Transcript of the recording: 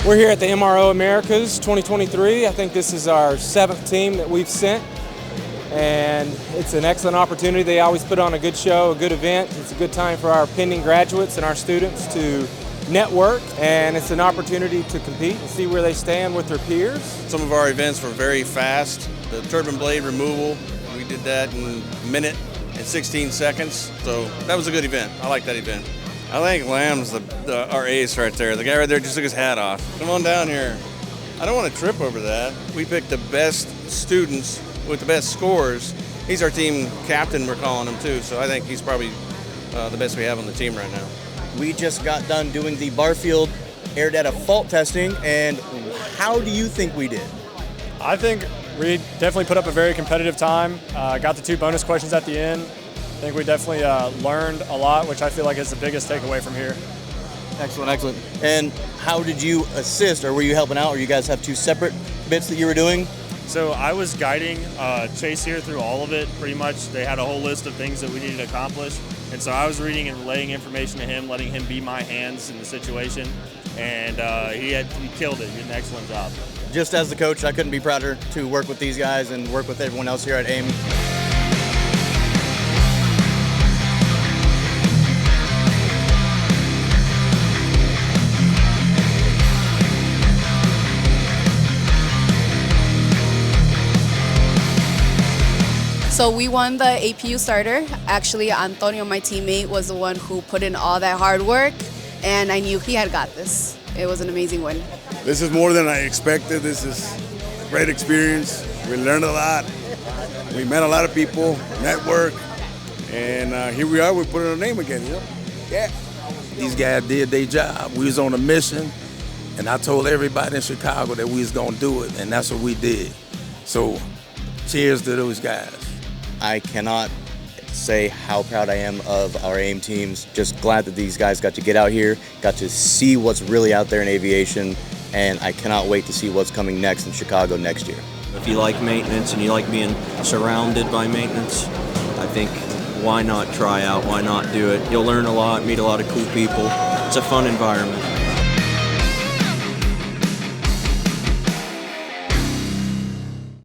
We're here at the MRO Americas 2023. I think this is our 7th team that we've sent, and it's an excellent opportunity. They always put on a good show, a good event. It's a good time for our pending graduates and our students to network, and it's an opportunity to compete and see where they stand with their peers. Some of our events were very fast. The turbine blade removal, we did that in a minute and 16 seconds, so that was a good event. I like that event. I think Lamb's our ace right there. The guy right there just took his hat off. Come on down here. I don't want to trip over that. We picked the best students with the best scores. He's our team captain, we're calling him too, so I think he's probably the best we have on the team right now. We just got done doing the Barfield air data fault testing, and how do you think we did? I think we definitely put up a very competitive time. Got the 2 bonus questions at the end. I think we definitely learned a lot, which I feel like is the biggest takeaway from here. Excellent, excellent. And how did you assist, or were you helping out, or you guys have 2 separate bits that you were doing? So I was guiding Chase here through all of it, pretty much. They had a whole list of things that we needed to accomplish. And so I was reading and relaying information to him, letting him be my hands in the situation. And he killed it. He did an excellent job. Just as the coach, I couldn't be prouder to work with these guys and work with everyone else here at AIM. So we won the APU starter. Actually, Antonio, my teammate, was the one who put in all that hard work, and I knew he had got this. It was an amazing win. This is more than I expected. This is a great experience. We learned a lot. We met a lot of people, network, and here we are. We put in our name again. You know? Yeah. These guys did their job. We was on a mission, and I told everybody in Chicago that we was gonna do it, and that's what we did. So, cheers to those guys. I cannot say how proud I am of our AIM teams. Just glad that these guys got to get out here, got to see what's really out there in aviation, and I cannot wait to see what's coming next in Chicago next year. If you like maintenance and you like being surrounded by maintenance, I think why not try out, why not do it? You'll learn a lot, meet a lot of cool people. It's a fun environment.